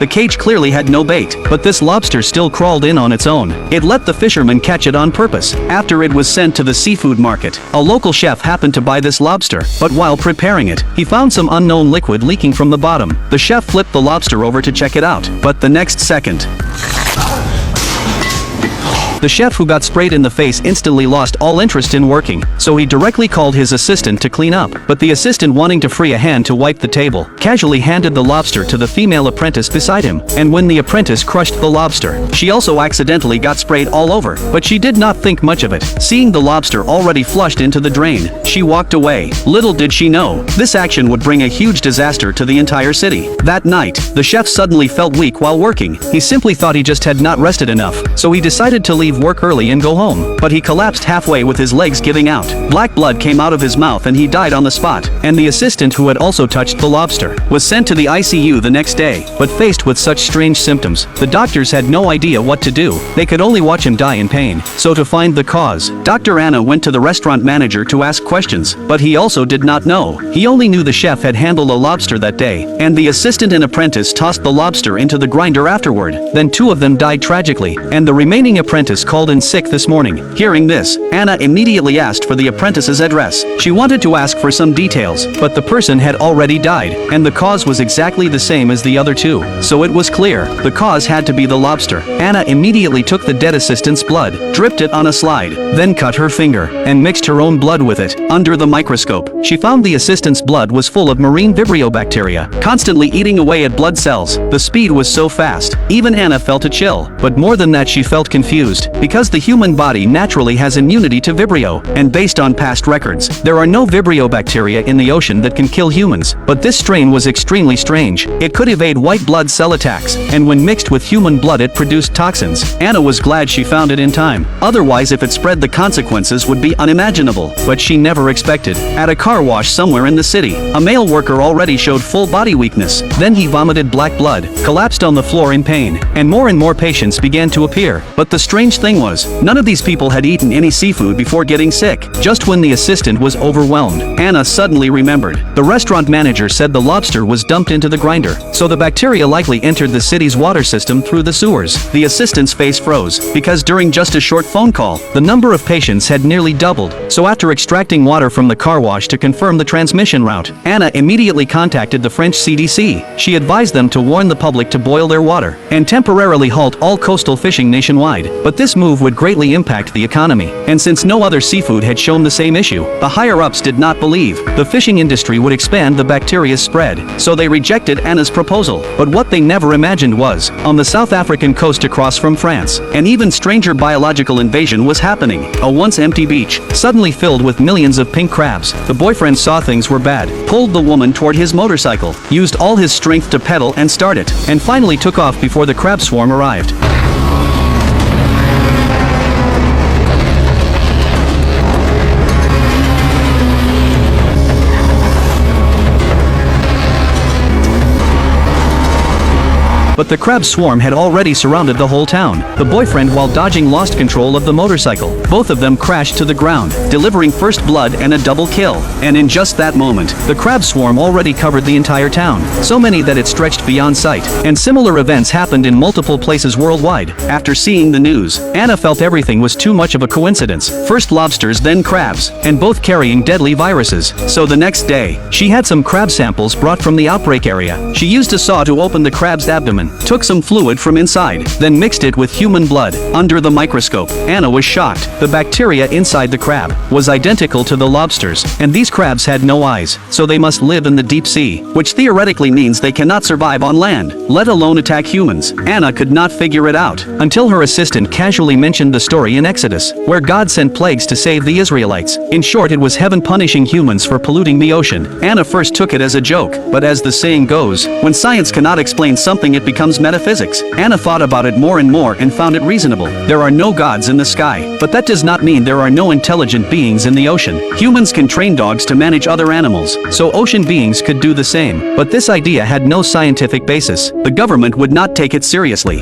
The cage clearly had no bait, but this lobster still crawled in on its own. It let the fisherman catch it on purpose. After it was sent to the seafood market, a local chef happened to buy this lobster, but while preparing it, he found some unknown liquid leaking from the bottom. The chef flipped the lobster over to check it out, but the next second, the chef who got sprayed in the face instantly lost all interest in working, so he directly called his assistant to clean up. But the assistant, wanting to free a hand to wipe the table, casually handed the lobster to the female apprentice beside him. And when the apprentice crushed the lobster, she also accidentally got sprayed all over, but she did not think much of it. Seeing the lobster already flushed into the drain, she walked away. Little did she know, this action would bring a huge disaster to the entire city. That night, the chef suddenly felt weak while working. He simply thought he just had not rested enough, so he decided to leave work early and go home. But he collapsed halfway with his legs giving out. Black blood came out of his mouth and he died on the spot. And the assistant, who had also touched the lobster, was sent to the ICU the next day. But faced with such strange symptoms, the doctors had no idea what to do. They could only watch him die in pain. So to find the cause, Dr. Anna went to the restaurant manager to ask questions, but he also did not know. He only knew the chef had handled a lobster that day, and the assistant and apprentice tossed the lobster into the grinder afterward. Then two of them died tragically, and the remaining apprentice called in sick this morning. Hearing this, Anna immediately asked for the apprentice's address. She wanted to ask for some details, but the person had already died, and the cause was exactly the same as the other two. So it was clear, the cause had to be the lobster. Anna immediately took the dead assistant's blood, dripped it on a slide, then cut her finger, and mixed her own blood with it. Under the microscope, she found the assistant's blood was full of marine vibrio bacteria, constantly eating away at blood cells. The speed was so fast, even Anna felt a chill. But more than that, she felt confused, because the human body naturally has immunity to Vibrio, and based on past records, there are no Vibrio bacteria in the ocean that can kill humans. But this strain was extremely strange. It could evade white blood cell attacks, and when mixed with human blood it produced toxins. Anna was glad she found it in time. Otherwise, if it spread, the consequences would be unimaginable. But she never expected. At a car wash somewhere in the city, a male worker already showed full body weakness. Then he vomited black blood, collapsed on the floor in pain, and more patients began to appear. But the strange thing was, none of these people had eaten any seafood before getting sick. Just when the assistant was overwhelmed, Anna suddenly remembered. The restaurant manager said the lobster was dumped into the grinder, so the bacteria likely entered the city's water system through the sewers. The assistant's face froze, because during just a short phone call, the number of patients had nearly doubled. So after extracting water from the car wash to confirm the transmission route, Anna immediately contacted the French CDC. She advised them to warn the public to boil their water, and temporarily halt all coastal fishing nationwide. But this move would greatly impact the economy, and since no other seafood had shown the same issue, the higher-ups did not believe the fishing industry would expand the bacteria's spread, so they rejected Anna's proposal. But what they never imagined was, on the South African coast across from France, an even stranger biological invasion was happening. A once empty beach, suddenly filled with millions of pink crabs. The boyfriend saw things were bad, pulled the woman toward his motorcycle, used all his strength to pedal and start it, and finally took off before the crab swarm arrived. But the crab swarm had already surrounded the whole town. The boyfriend, while dodging, lost control of the motorcycle. Both of them crashed to the ground, delivering first blood and a double kill. And in just that moment, the crab swarm already covered the entire town, so many that it stretched beyond sight. And similar events happened in multiple places worldwide. After seeing the news, Anna felt everything was too much of a coincidence. First lobsters, then crabs, and both carrying deadly viruses. So the next day, she had some crab samples brought from the outbreak area. She used a saw to open the crab's abdomen, took some fluid from inside, then mixed it with human blood. Under the microscope, Anna was shocked. The bacteria inside the crab was identical to the lobsters, and these crabs had no eyes, so they must live in the deep sea, which theoretically means they cannot survive on land, let alone attack humans. Anna could not figure it out, until her assistant casually mentioned the story in Exodus, where God sent plagues to save the Israelites. In short, it was heaven punishing humans for polluting the ocean. Anna first took it as a joke, but as the saying goes, when science cannot explain something, it becomes metaphysics. Anna thought about it more and more and found it reasonable. There are no gods in the sky, but that does not mean there are no intelligent beings in the ocean. Humans can train dogs to manage other animals, so ocean beings could do the same. But this idea had no scientific basis. The government would not take it seriously.